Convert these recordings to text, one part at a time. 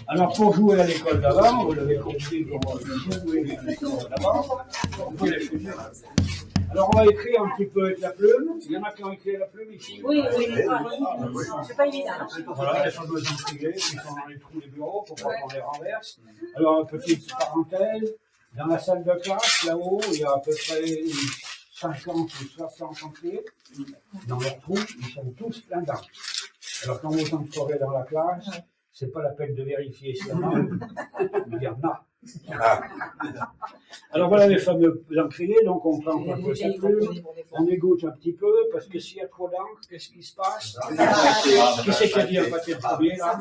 Alors, pour jouer à l'école d'avant, vous l'avez compris, comment jouer à l'école d'avant, on peut les fumer. Alors, on va écrire un petit peu avec la plume. Il y en a qui ont écrit la plume ici. Oui, c'est pas évident. Voilà, les fameux encriers qui sont dans les trous des bureaux pour pas qu'on les renverse. Alors, une petite parenthèse. Dans la salle de classe, là-haut, il y a à peu près 50 ou 60 encriers. Dans leurs trous, ils sont tous pleins d'encre. Alors, quand vous entrerez dans la classe, c'est pas la peine de vérifier s'il y en a, il y en a. Alors voilà les fameux encriers, donc on prend un peu sa plume, on égoutte un petit peu, parce que s'il y a trop d'encre, qu'est-ce qui se passe? Qui c'est qui a dit un pâté de premier là?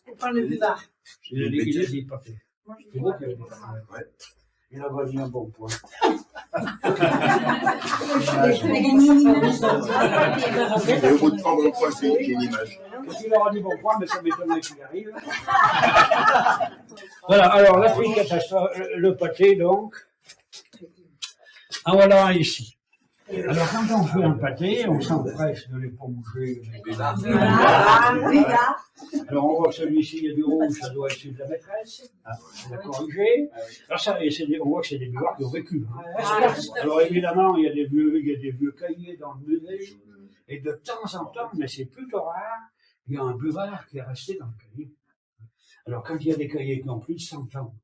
On prend le buvard. Il a dit pâté. C'est vous qui avez dit pâté. Il a dit un bon point. Et au bout de 30 points, c'est une image. Il aura dit bon point, mais ça m'étonnerait qu'il arrive. Voilà, alors la petite catastrophe, le pâté donc. En voilà un ici. Alors quand on fait un pâté, on s'empresse de l'éponger. Alors on voit que celui-ci, il y a du rouge, ça doit être celui de la maîtresse. On l'a corrigé. Alors ça, on voit que c'est des buvards qui ont vécu. Alors évidemment, il y a des vieux cahiers dans le musée. Et de temps en temps, mais c'est plutôt rare, il y a un buvard qui est resté dans le cahier. Alors quand il y a des cahiers qui ont plus de 100 ans,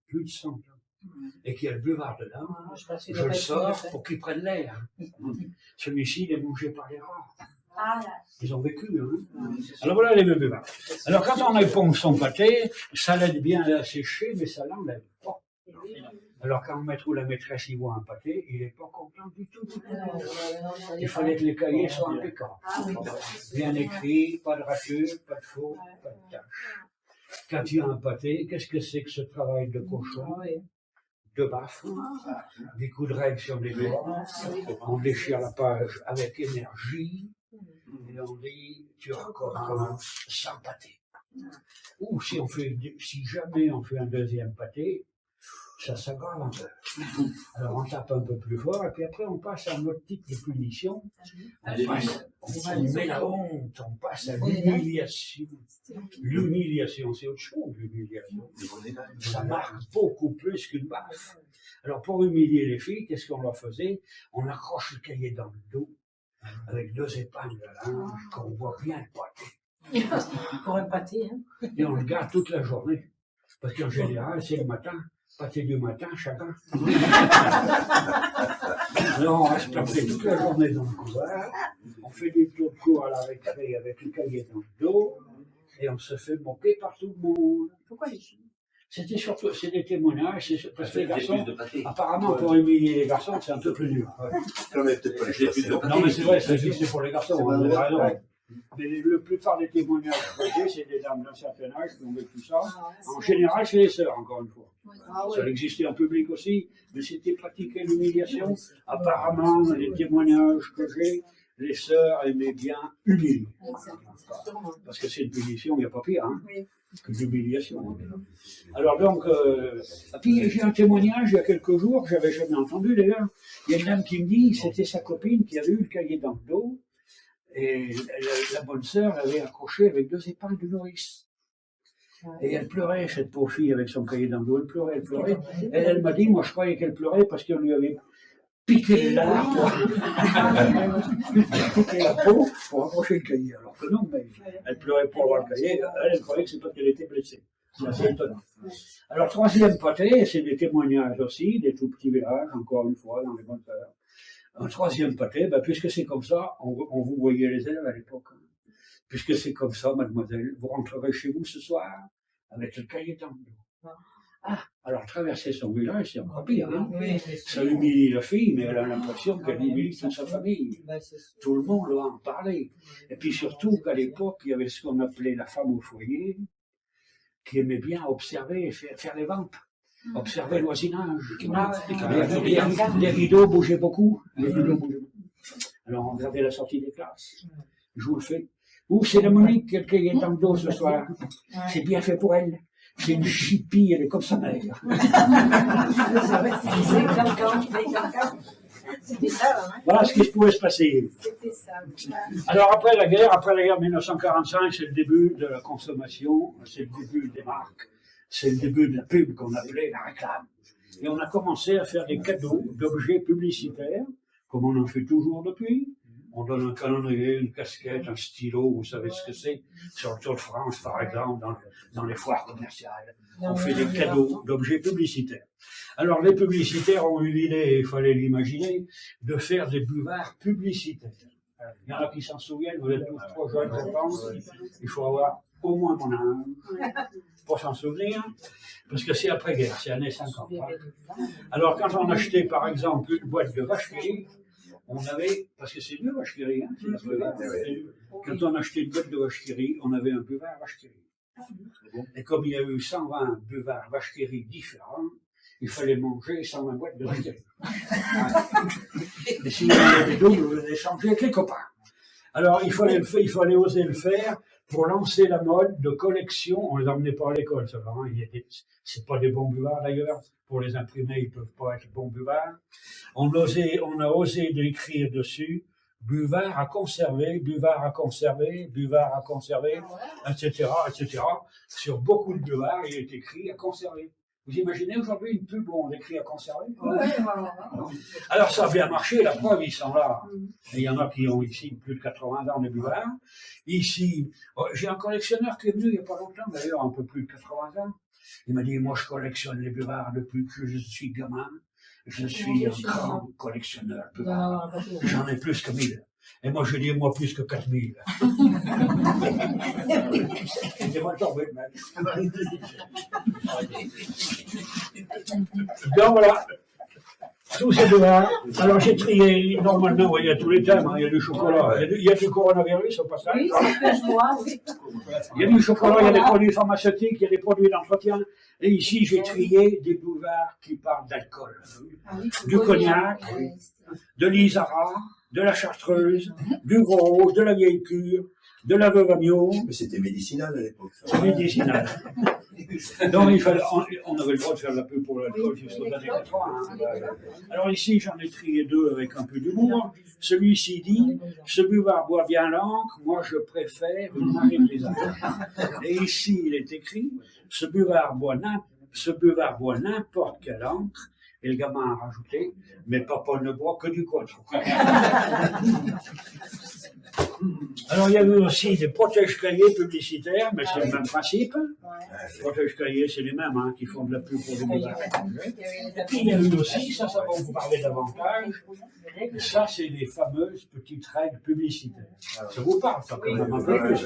et qu'il y a le buvard dedans, je le sors pour qu'ils prennent l'air. Celui-ci, il est mangé par les rats. Ils ont vécu, hein. Alors voilà les buvards. Alors quand on éponge son pâté, ça l'aide bien à la sécher, mais ça l'enlève pas. Alors quand le maître ou la maîtresse y voit un pâté, il n'est pas content du tout. Il fallait que les cahiers soient impeccables. Bien écrit, pas de rature, pas de faute, pas de tâche. Quand il y a un pâté, qu'est-ce que c'est que ce travail de cochon? De baffes, des coups de règle sur les doigts, on déchire la page avec énergie, et on dit, tu recommences sans pâté. Ou si jamais on fait un deuxième pâté, ça s'aggrave un peu. Alors on tape un peu plus fort, et puis après on passe à un autre type de punition. On met la honte, on passe à l'humiliation. L'humiliation, c'est autre chose, l'humiliation. Ça marque beaucoup plus qu'une baffe. Alors pour humilier les filles, qu'est-ce qu'on leur faisait? On accroche le cahier dans le dos, avec 2 épingles à linge, qu'on voit bien le pâté. Pour un pâté, hein. Et on le garde toute la journée. Parce qu'en général, c'est le matin. Pâté du matin, chacun. Alors on reste planté toute la journée dans le couvert, on fait des tours de cours à la récré avec le cahier dans le dos, et on se fait moquer par tout le monde. Pourquoi les filles? C'était surtout, c'est des témoignages, parce que les garçons, apparemment pour humilier les garçons, c'est un peu plus dur. Ouais. Non, mais peut-être pas les filles. Non mais c'est vrai, ça existe pour les garçons. Mais la plupart des témoignages que j'ai, c'est des dames d'un certain âge qui ont vécu ça. En général, c'est les sœurs, encore une fois. Ça existait en public aussi, mais c'était pratiquer l'humiliation. Apparemment, les témoignages que j'ai, les sœurs aimaient bien humilier. Parce que c'est une punition, il n'y a pas pire, hein, que l'humiliation. Alors donc, puis j'ai un témoignage il y a quelques jours, j'avais jamais entendu d'ailleurs. Il y a une dame qui me dit, c'était sa copine qui avait eu le cahier dans le dos. Et la bonne sœur l'avait accroché avec 2 épingles de nourrice. Et elle pleurait, cette pauvre fille, avec son cahier dans le dos. Elle pleurait. Et elle m'a dit, moi je croyais qu'elle pleurait parce qu'on lui avait piqué la peau pour accrocher le cahier. Alors que non, mais elle pleurait pour avoir le cahier. Elle croyait que c'est parce qu'elle était blessée. C'est assez étonnant. Alors, 3e pâté, c'est des témoignages aussi, des tout petits villages, encore une fois, dans les bonnes sœurs. Un 3e pâté, puisque c'est comme ça, on vous voyait les élèves à l'époque. Hein. Puisque c'est comme ça, mademoiselle, vous rentrerez chez vous ce soir avec le cahier dans le dos. Alors traverser son village, c'est encore pire. Hein. Ça humilie la fille, mais elle a l'impression qu'elle humilie toute sa famille. Tout le monde va en parler. Et puis surtout qu'à l'époque, il y avait ce qu'on appelait la femme au foyer, qui aimait bien observer et faire les ventes. Observer le voisinage. Les rideaux bougeaient beaucoup. Alors on regardait la sortie des classes. Je vous le fais. Ou c'est la Monique qui est dans le dos ce soir. C'est bien fait pour elle. C'est une chipie, elle est comme sa mère. C'était ça, hein. Voilà ce qui pouvait se passer. C'était ça. Alors après la guerre 1945, c'est le début de la consommation, c'est le début des marques, c'est le début de la pub qu'on appelait la réclame. Et on a commencé à faire des cadeaux d'objets publicitaires, comme on en fait toujours depuis. On donne un calendrier, une casquette, un stylo, vous savez ce que c'est, sur le Tour de France par exemple, dans les foires commerciales. On fait des cadeaux d'objets publicitaires. Alors les publicitaires ont eu l'idée, il fallait l'imaginer, de faire des buvards publicitaires. Il y en a qui s'en souviennent, vous êtes tous trop jeunes, je pense. Il faut avoir au moins mon âge pour s'en souvenir, parce que c'est après-guerre, c'est années 50. Alors quand on achetait par exemple une boîte de vache qui rit, on avait, parce que c'est mieux vache qui rit, quand on achetait une boîte de vache qui rit, on avait un buvard vache qui rit. Et comme il y a eu 120 buvards vache qui rit différents, il fallait manger 120 boîtes de vache qui rit. Et si vous avez des doubles, vous les changez avec les copains. Alors il fallait oser le faire pour lancer la mode de collection. On les emmenait pas à l'école, ça va. C'est pas des bons buvards d'ailleurs. Pour les imprimer, ils peuvent pas être bons buvards. On a osé d'écrire dessus buvard à conserver, buvard à conserver, buvard à conserver, etc., etc. Sur beaucoup de buvards, il est écrit à conserver. Vous imaginez aujourd'hui une pub où on écrit à conserver? Alors ça a bien marché, la preuve, ils sont là. Et il y en a qui ont ici plus de 80 ans de buvards. Ici, j'ai un collectionneur qui est venu il n'y a pas longtemps, d'ailleurs, un peu plus de 80 ans. Il m'a dit, moi je collectionne les buvards depuis que je suis gamin. Je suis un grand collectionneur de buvards. J'en ai plus que 1000. Et moi je dis, moi plus que 4000. C'est moi tombé, même. Donc voilà. Tous ces buvards. Alors j'ai trié, normalement, il y a tous les thèmes, hein. Il y a du chocolat, il y a du coronavirus au passage. Oui, c'est ce que je vois, oui. Il y a du chocolat, il y a des produits pharmaceutiques, il y a des produits d'entretien. Et ici, j'ai trié des buvards qui parlent d'alcool. Du cognac, de l'Isara, de la chartreuse, du gros, de la vieille cure, de la veuve agneau. Mais c'était médicinal à l'époque. C'est médicinal. Donc on avait le droit de faire de la pub pour l'alcool jusqu'aux années 80. Alors ici, j'en ai trié deux avec un peu d'humour. Celui-ci dit, ce buvard boit bien l'encre, moi je préfère une Marie-Grisard. Et ici, il est écrit, ce buvard boit n'importe quelle encre. Et le gamin a rajouté, mais papa ne boit que du coton. Alors il y a eu aussi des protège-cahiers publicitaires, mais c'est le même principe. Les protège-cahiers, c'est les mêmes qui font de la pub pour les buvards. Et puis il y a eu aussi, ça va vous parler davantage, ça c'est les fameuses petites règles publicitaires. Ça vous parle, ça quand même un peu plus.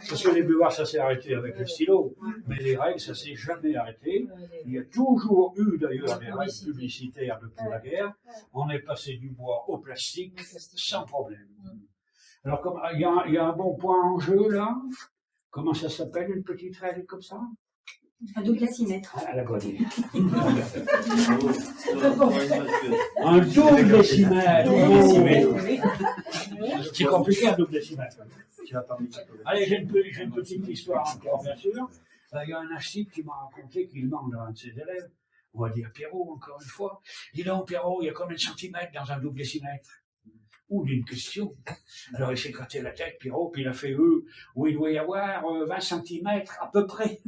Parce que les buvards, ça s'est arrêté avec le stylo, mais les règles, ça s'est jamais arrêté. Il y a toujours eu d'ailleurs des règles publicitaires depuis la guerre. On est passé du bois au plastique sans problème. Alors, il y a un bon point en jeu là. Comment ça s'appelle une petite règle comme ça? Un double décimètre. Ah, la connu. Un double décimètre. C'est compliqué un double décimètre. Allez, j'ai une petite histoire encore, bien sûr. Il y a un assis qui m'a raconté qu'il demande à un de ses élèves, on va dire Pierrot encore une fois, dis donc Pierrot, il y a combien de centimètres dans un double décimètre? Ou d'une question. Alors il s'est gratté la tête, Pierrot, puis il a fait où il doit y avoir 20 centimètres à peu près.